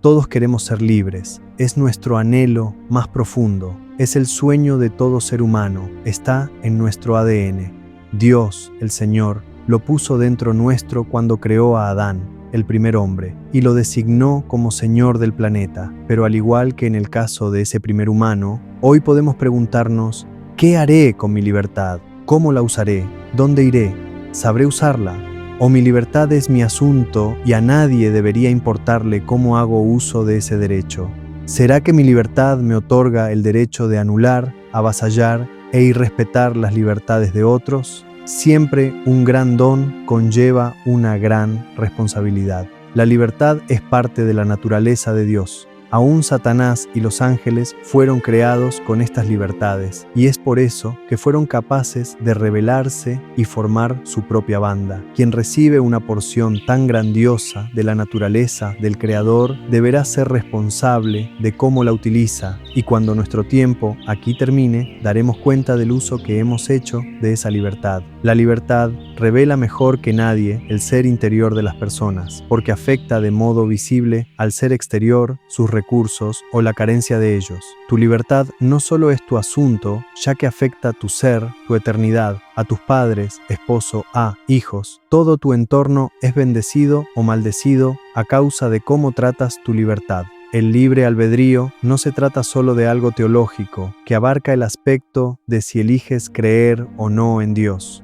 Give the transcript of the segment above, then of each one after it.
Todos queremos ser libres, es nuestro anhelo más profundo, es el sueño de todo ser humano, está en nuestro ADN. Dios, el Señor, lo puso dentro nuestro cuando creó a Adán, el primer hombre, y lo designó como Señor del planeta. Pero al igual que en el caso de ese primer humano, hoy podemos preguntarnos, ¿qué haré con mi libertad? ¿Cómo la usaré? ¿Dónde iré? ¿Sabré usarla? ¿O mi libertad es mi asunto y a nadie debería importarle cómo hago uso de ese derecho? ¿Será que mi libertad me otorga el derecho de anular, avasallar e irrespetar las libertades de otros? Siempre un gran don conlleva una gran responsabilidad. La libertad es parte de la naturaleza de Dios. Aún Satanás y los ángeles fueron creados con estas libertades, y es por eso que fueron capaces de rebelarse y formar su propia banda. Quien recibe una porción tan grandiosa de la naturaleza del Creador deberá ser responsable de cómo la utiliza, y cuando nuestro tiempo aquí termine, daremos cuenta del uso que hemos hecho de esa libertad. La libertad revela mejor que nadie el ser interior de las personas, porque afecta de modo visible al ser exterior, sus recursos o la carencia de ellos. Tu libertad no solo es tu asunto, ya que afecta tu ser, tu eternidad, a tus padres, esposo, hijos. Todo tu entorno es bendecido o maldecido a causa de cómo tratas tu libertad. El libre albedrío no se trata solo de algo teológico, que abarca el aspecto de si eliges creer o no en Dios.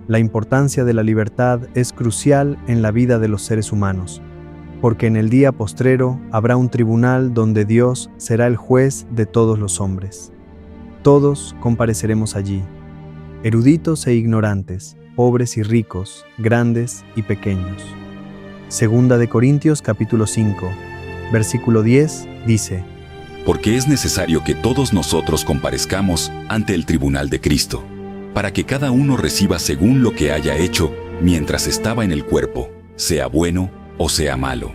La importancia de la libertad es crucial en la vida de los seres humanos, porque en el día postrero habrá un tribunal donde Dios será el juez de todos los hombres. Todos compareceremos allí, eruditos e ignorantes, pobres y ricos, grandes y pequeños. Segunda de Corintios capítulo 5, versículo 10 dice: Porque es necesario que todos nosotros comparezcamos ante el tribunal de Cristo, para que cada uno reciba según lo que haya hecho mientras estaba en el cuerpo, sea bueno o sea malo.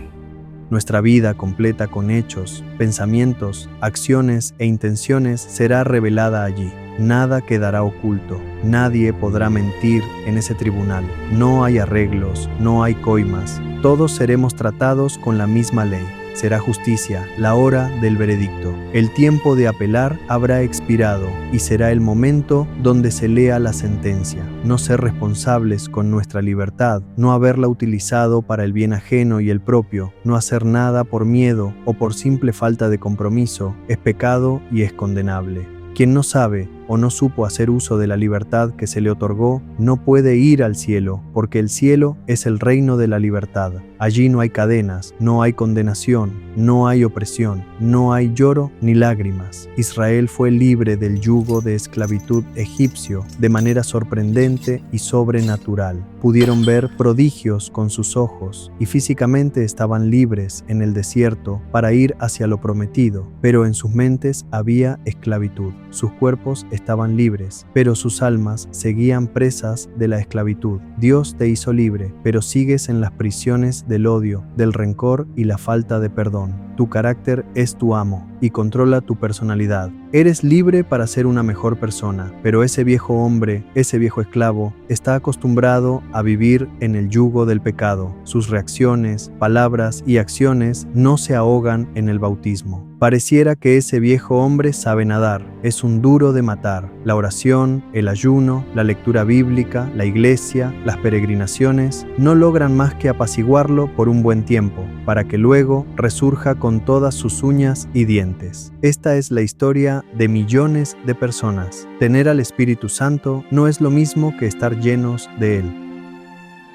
Nuestra vida completa con hechos, pensamientos, acciones e intenciones será revelada allí. Nada quedará oculto, nadie podrá mentir en ese tribunal. No hay arreglos, no hay coimas, todos seremos tratados con la misma ley. Será justicia, la hora del veredicto. El tiempo de apelar habrá expirado y será el momento donde se lea la sentencia. No ser responsables con nuestra libertad, no haberla utilizado para el bien ajeno y el propio, no hacer nada por miedo o por simple falta de compromiso, es pecado y es condenable. Quien no sabe o no supo hacer uso de la libertad que se le otorgó, no puede ir al cielo, porque el cielo es el reino de la libertad. Allí no hay cadenas, no hay condenación, no hay opresión, no hay lloro ni lágrimas. Israel fue libre del yugo de esclavitud egipcio de manera sorprendente y sobrenatural. Pudieron ver prodigios con sus ojos y físicamente estaban libres en el desierto para ir hacia lo prometido, pero en sus mentes había esclavitud. Sus cuerpos estaban libres, pero sus almas seguían presas de la esclavitud. Dios te hizo libre, pero sigues en las prisiones del odio, del rencor y la falta de perdón. Tu carácter es tu amo y controla tu personalidad. Eres libre para ser una mejor persona, pero ese viejo hombre, ese viejo esclavo, está acostumbrado a vivir en el yugo del pecado. Sus reacciones, palabras y acciones no se ahogan en el bautismo. Pareciera que ese viejo hombre sabe nadar, es un duro de matar. La oración, el ayuno, la lectura bíblica, la iglesia, las peregrinaciones no logran más que apaciguarlo por un buen tiempo, para que luego resurja con todas sus uñas y dientes. Esta es la historia de millones de personas. Tener al Espíritu Santo no es lo mismo que estar llenos de Él.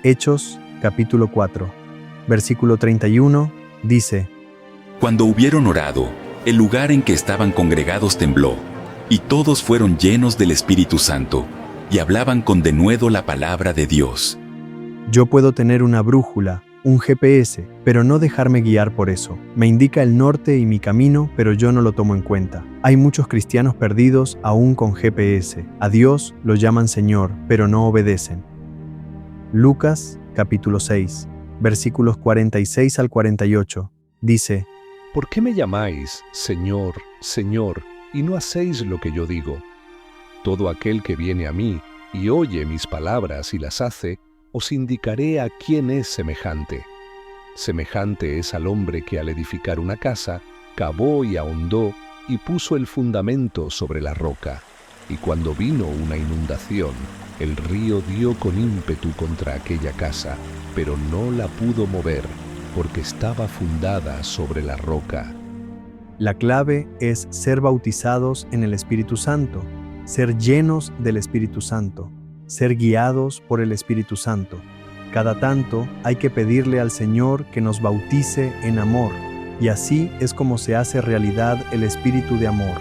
Hechos, capítulo 4, versículo 31, dice: Cuando hubieron orado, el lugar en que estaban congregados tembló, y todos fueron llenos del Espíritu Santo, y hablaban con denuedo la palabra de Dios. Yo puedo tener una brújula, un GPS, pero no dejarme guiar por eso. Me indica el norte y mi camino, pero yo no lo tomo en cuenta. Hay muchos cristianos perdidos aún con GPS. A Dios lo llaman Señor, pero no obedecen. Lucas, capítulo 6, versículos 46 al 48, dice: ¿Por qué me llamáis Señor, Señor, y no hacéis lo que yo digo? Todo aquel que viene a mí y oye mis palabras y las hace, os indicaré a quién es semejante. Semejante es al hombre que al edificar una casa, cavó y ahondó y puso el fundamento sobre la roca. Y cuando vino una inundación, el río dio con ímpetu contra aquella casa, pero no la pudo mover, porque estaba fundada sobre la roca. La clave es ser bautizados en el Espíritu Santo, ser llenos del Espíritu Santo, ser guiados por el Espíritu Santo. Cada tanto hay que pedirle al Señor que nos bautice en amor, y así es como se hace realidad el espíritu de amor,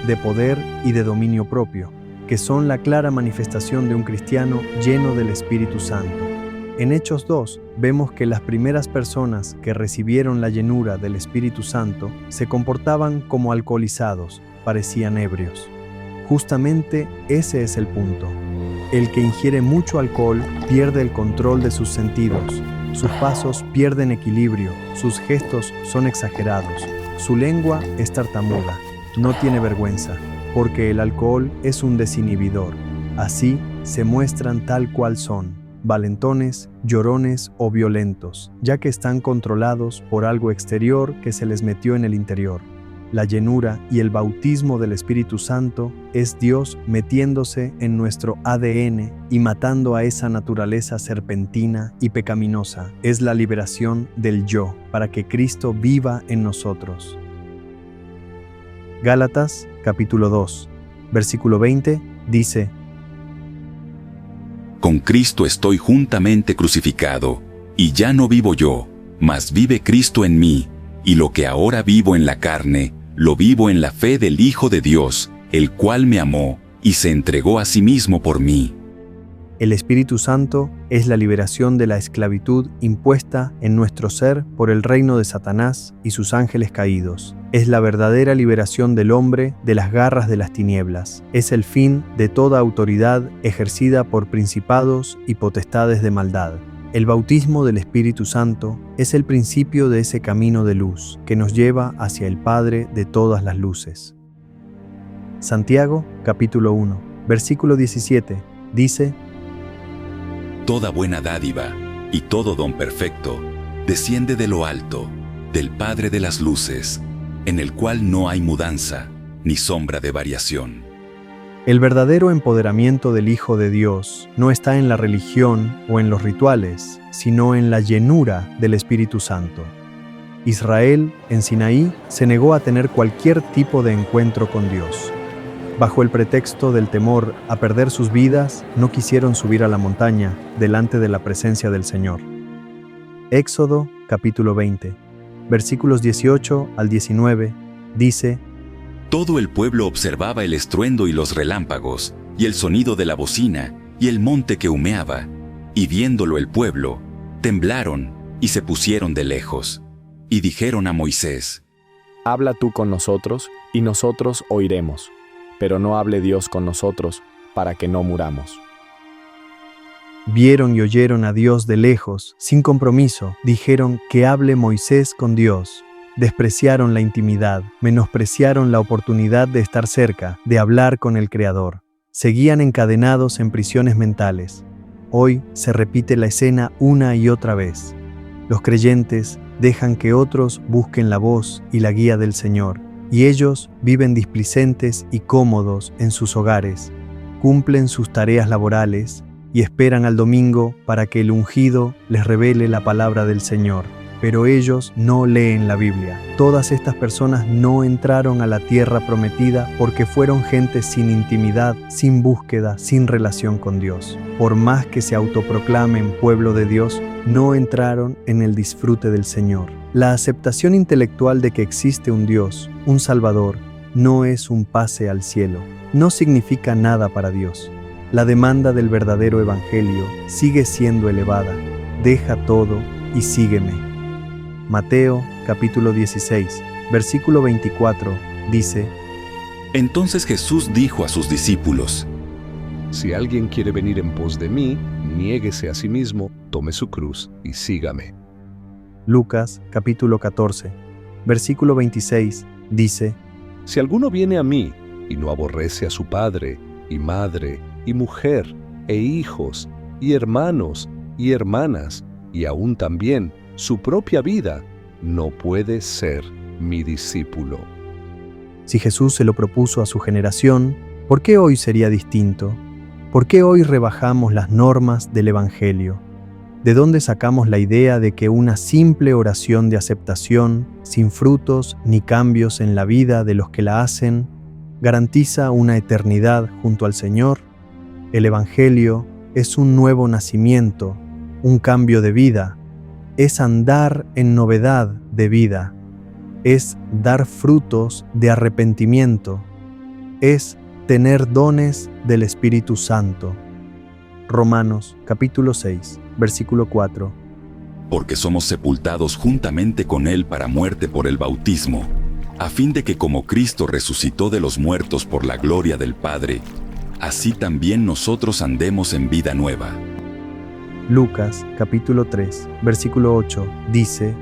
de poder y de dominio propio, que son la clara manifestación de un cristiano lleno del Espíritu Santo. En Hechos 2 vemos que las primeras personas que recibieron la llenura del Espíritu Santo se comportaban como alcoholizados, parecían ebrios. Justamente ese es el punto. El que ingiere mucho alcohol pierde el control de sus sentidos, sus pasos pierden equilibrio, sus gestos son exagerados, su lengua es tartamuda, no tiene vergüenza, porque el alcohol es un desinhibidor. Así se muestran tal cual son, valentones, llorones o violentos, ya que están controlados por algo exterior que se les metió en el interior. La llenura y el bautismo del Espíritu Santo es Dios metiéndose en nuestro ADN y matando a esa naturaleza serpentina y pecaminosa. Es la liberación del yo, para que Cristo viva en nosotros. Gálatas, capítulo 2, versículo 20, dice: Con Cristo estoy juntamente crucificado, y ya no vivo yo, mas vive Cristo en mí, y lo que ahora vivo en la carne, lo vivo en la fe del Hijo de Dios, el cual me amó y se entregó a sí mismo por mí. El Espíritu Santo es la liberación de la esclavitud impuesta en nuestro ser por el reino de Satanás y sus ángeles caídos. Es la verdadera liberación del hombre de las garras de las tinieblas. Es el fin de toda autoridad ejercida por principados y potestades de maldad. El bautismo del Espíritu Santo es el principio de ese camino de luz que nos lleva hacia el Padre de todas las luces. Santiago, capítulo 1, versículo 17, dice: Toda buena dádiva y todo don perfecto desciende de lo alto, del Padre de las luces, en el cual no hay mudanza ni sombra de variación. El verdadero empoderamiento del Hijo de Dios no está en la religión o en los rituales, sino en la llenura del Espíritu Santo. Israel, en Sinaí, se negó a tener cualquier tipo de encuentro con Dios. Bajo el pretexto del temor a perder sus vidas, no quisieron subir a la montaña delante de la presencia del Señor. Éxodo, capítulo 20, versículos 18 al 19, dice: Todo el pueblo observaba el estruendo y los relámpagos, y el sonido de la bocina, y el monte que humeaba, y viéndolo el pueblo, temblaron y se pusieron de lejos, y dijeron a Moisés: Habla tú con nosotros, y nosotros oiremos, pero no hable Dios con nosotros, para que no muramos. Vieron y oyeron a Dios de lejos, sin compromiso, dijeron que hable Moisés con Dios. Despreciaron la intimidad, menospreciaron la oportunidad de estar cerca, de hablar con el Creador. Seguían encadenados en prisiones mentales. Hoy se repite la escena una y otra vez. Los creyentes dejan que otros busquen la voz y la guía del Señor, y ellos viven displicentes y cómodos en sus hogares, cumplen sus tareas laborales y esperan al domingo para que el ungido les revele la palabra del Señor. Pero ellos no leen la Biblia. Todas estas personas no entraron a la tierra prometida porque fueron gente sin intimidad, sin búsqueda, sin relación con Dios. Por más que se autoproclamen pueblo de Dios, no entraron en el disfrute del Señor. La aceptación intelectual de que existe un Dios, un Salvador, no es un pase al cielo. No significa nada para Dios. La demanda del verdadero evangelio sigue siendo elevada. Deja todo y sígueme. Mateo, capítulo 16, versículo 24, dice: Entonces Jesús dijo a sus discípulos: Si alguien quiere venir en pos de mí, niéguese a sí mismo, tome su cruz y sígame. Lucas, capítulo 14, versículo 26, dice: Si alguno viene a mí y no aborrece a su padre, y madre, y mujer, e hijos, y hermanos, y hermanas, y aún también su propia vida, no puede ser mi discípulo. Si Jesús se lo propuso a su generación, ¿por qué hoy sería distinto? ¿Por qué hoy rebajamos las normas del Evangelio? ¿De dónde sacamos la idea de que una simple oración de aceptación, sin frutos ni cambios en la vida de los que la hacen, garantiza una eternidad junto al Señor? El Evangelio es un nuevo nacimiento, un cambio de vida, es andar en novedad de vida, es dar frutos de arrepentimiento, es tener dones del Espíritu Santo. Romanos capítulo 6, versículo 4. Porque somos sepultados juntamente con Él para muerte por el bautismo, a fin de que como Cristo resucitó de los muertos por la gloria del Padre, así también nosotros andemos en vida nueva. Lucas capítulo 3, versículo 8 dice: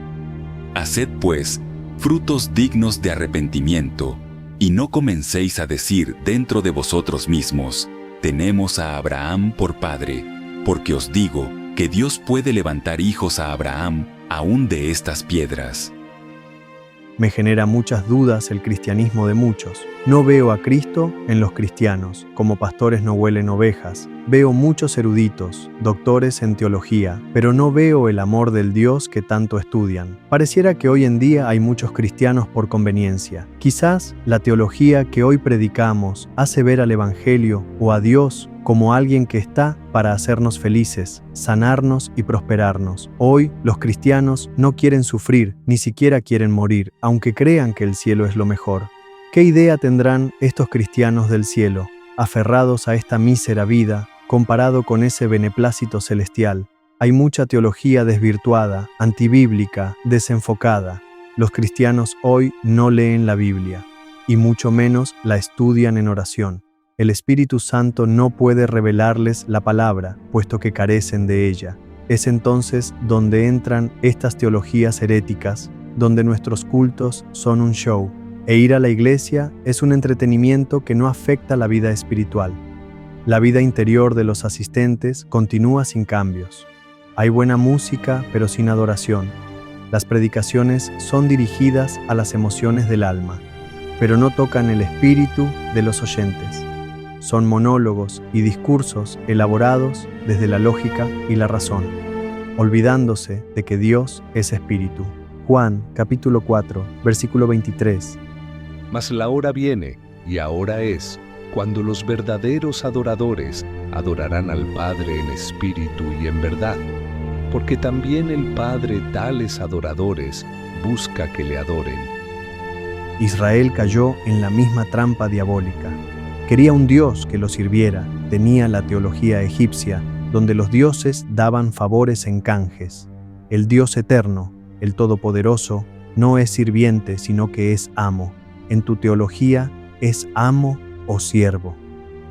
Haced pues frutos dignos de arrepentimiento, y no comencéis a decir dentro de vosotros mismos: tenemos a Abraham por padre, porque os digo que Dios puede levantar hijos a Abraham aún de estas piedras. Me genera muchas dudas el cristianismo de muchos. No veo a Cristo en los cristianos, como pastores no huelen ovejas. Veo muchos eruditos, doctores en teología, pero no veo el amor del Dios que tanto estudian. Pareciera que hoy en día hay muchos cristianos por conveniencia. Quizás la teología que hoy predicamos hace ver al Evangelio o a Dios como alguien que está para hacernos felices, sanarnos y prosperarnos. Hoy los cristianos no quieren sufrir, ni siquiera quieren morir, aunque crean que el cielo es lo mejor. ¿Qué idea tendrán estos cristianos del cielo, aferrados a esta mísera vida, comparado con ese beneplácito celestial? Hay mucha teología desvirtuada, antibíblica, desenfocada. Los cristianos hoy no leen la Biblia, y mucho menos la estudian en oración. El Espíritu Santo no puede revelarles la palabra, puesto que carecen de ella. Es entonces donde entran estas teologías heréticas, donde nuestros cultos son un show, e ir a la iglesia es un entretenimiento que no afecta la vida espiritual. La vida interior de los asistentes continúa sin cambios. Hay buena música, pero sin adoración. Las predicaciones son dirigidas a las emociones del alma, pero no tocan el espíritu de los oyentes. Son monólogos y discursos elaborados desde la lógica y la razón, olvidándose de que Dios es espíritu. Juan capítulo 4, versículo 23. Mas la hora viene, y ahora es, cuando los verdaderos adoradores adorarán al Padre en espíritu y en verdad, porque también el Padre tales adoradores busca que le adoren. Israel cayó en la misma trampa diabólica. Quería un Dios que lo sirviera, tenía la teología egipcia, donde los dioses daban favores en canjes. El Dios eterno, el Todopoderoso, no es sirviente, sino que es amo. En tu teología, ¿es amo o siervo?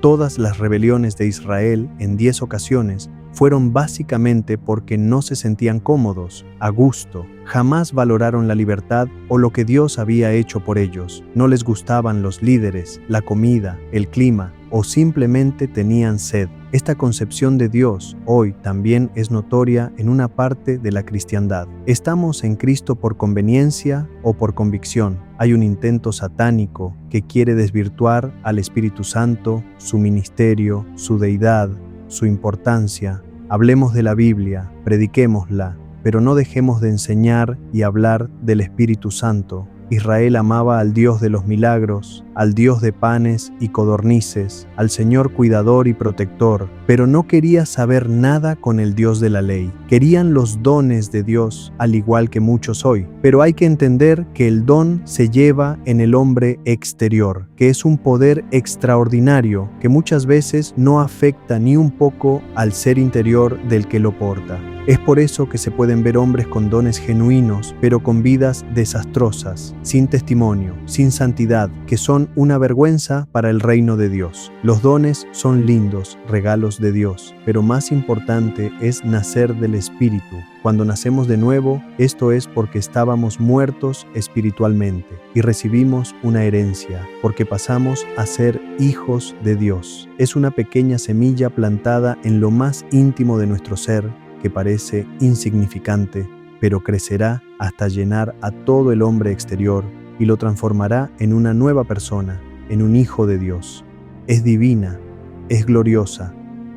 Todas las rebeliones de Israel, en 10 ocasiones, fueron básicamente porque no se sentían cómodos, a gusto, jamás valoraron la libertad o lo que Dios había hecho por ellos, no les gustaban los líderes, la comida, el clima, o simplemente tenían sed. Esta concepción de Dios hoy también es notoria en una parte de la cristiandad. ¿Estamos en Cristo por conveniencia o por convicción? Hay un intento satánico que quiere desvirtuar al Espíritu Santo, su ministerio, su deidad, su importancia. Hablemos de la Biblia, prediquémosla, pero no dejemos de enseñar y hablar del Espíritu Santo. Israel amaba al Dios de los milagros, al Dios de panes y codornices, al Señor cuidador y protector, pero no quería saber nada con el Dios de la ley. Querían los dones de Dios, al igual que muchos hoy. Pero hay que entender que el don se lleva en el hombre exterior, que es un poder extraordinario que muchas veces no afecta ni un poco al ser interior del que lo porta. Es por eso que se pueden ver hombres con dones genuinos, pero con vidas desastrosas, sin testimonio, sin santidad, que son una vergüenza para el reino de Dios. Los dones son lindos, regalos de Dios, pero más importante es nacer del Espíritu. Cuando nacemos de nuevo, esto es porque estábamos muertos espiritualmente y recibimos una herencia, porque pasamos a ser hijos de Dios. Es una pequeña semilla plantada en lo más íntimo de nuestro ser, que parece insignificante, pero crecerá hasta llenar a todo el hombre exterior y lo transformará en una nueva persona, en un hijo de Dios. Es divina, es gloriosa,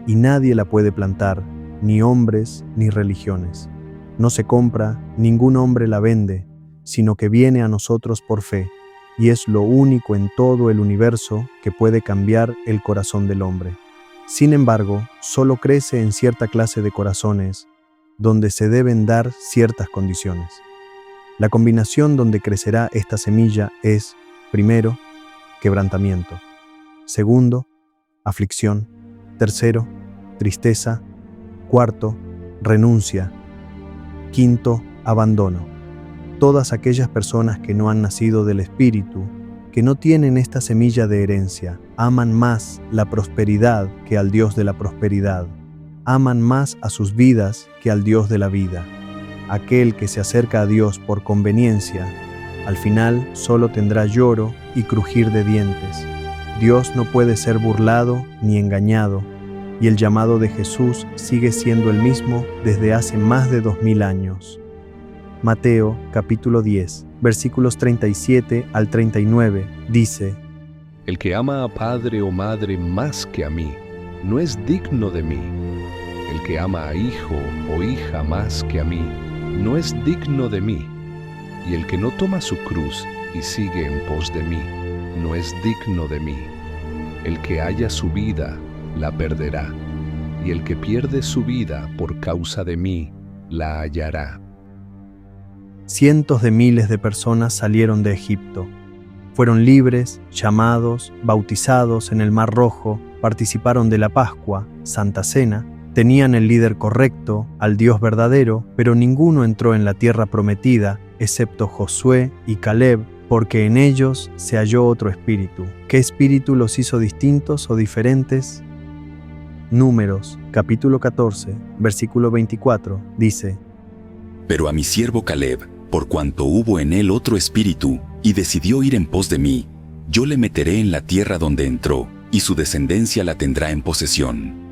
y nadie la puede plantar, ni hombres ni religiones. No se compra, ningún hombre la vende, sino que viene a nosotros por fe, y es lo único en todo el universo que puede cambiar el corazón del hombre. Sin embargo, solo crece en cierta clase de corazones, donde se deben dar ciertas condiciones. La combinación donde crecerá esta semilla es, primero, quebrantamiento; segundo, aflicción; tercero, tristeza; cuarto, renuncia; quinto, abandono. Todas aquellas personas que no han nacido del Espíritu, que no tienen esta semilla de herencia, aman más la prosperidad que al Dios de la prosperidad, aman más a sus vidas que al Dios de la vida. Aquel que se acerca a Dios por conveniencia, al final solo tendrá lloro y crujir de dientes. Dios no puede ser burlado ni engañado, y el llamado de Jesús sigue siendo el mismo desde hace más de 2000 años. Mateo capítulo 10, versículos 37 al 39, dice: El que ama a padre o madre más que a mí, no es digno de mí. El que ama a hijo o hija más que a mí, no es digno de mí. Y el que no toma su cruz y sigue en pos de mí, no es digno de mí. El que haya su vida, la perderá, y el que pierde su vida por causa de mí, la hallará. Cientos de miles de personas salieron de Egipto. Fueron libres, llamados, bautizados en el Mar Rojo, participaron de la Pascua, Santa Cena, tenían el líder correcto, al Dios verdadero, pero ninguno entró en la tierra prometida, excepto Josué y Caleb, porque en ellos se halló otro espíritu. ¿Qué espíritu los hizo distintos o diferentes? Números, capítulo 14, versículo 24, dice: Pero a mi siervo Caleb, por cuanto hubo en él otro espíritu, y decidió ir en pos de mí, yo le meteré en la tierra donde entró, y su descendencia la tendrá en posesión.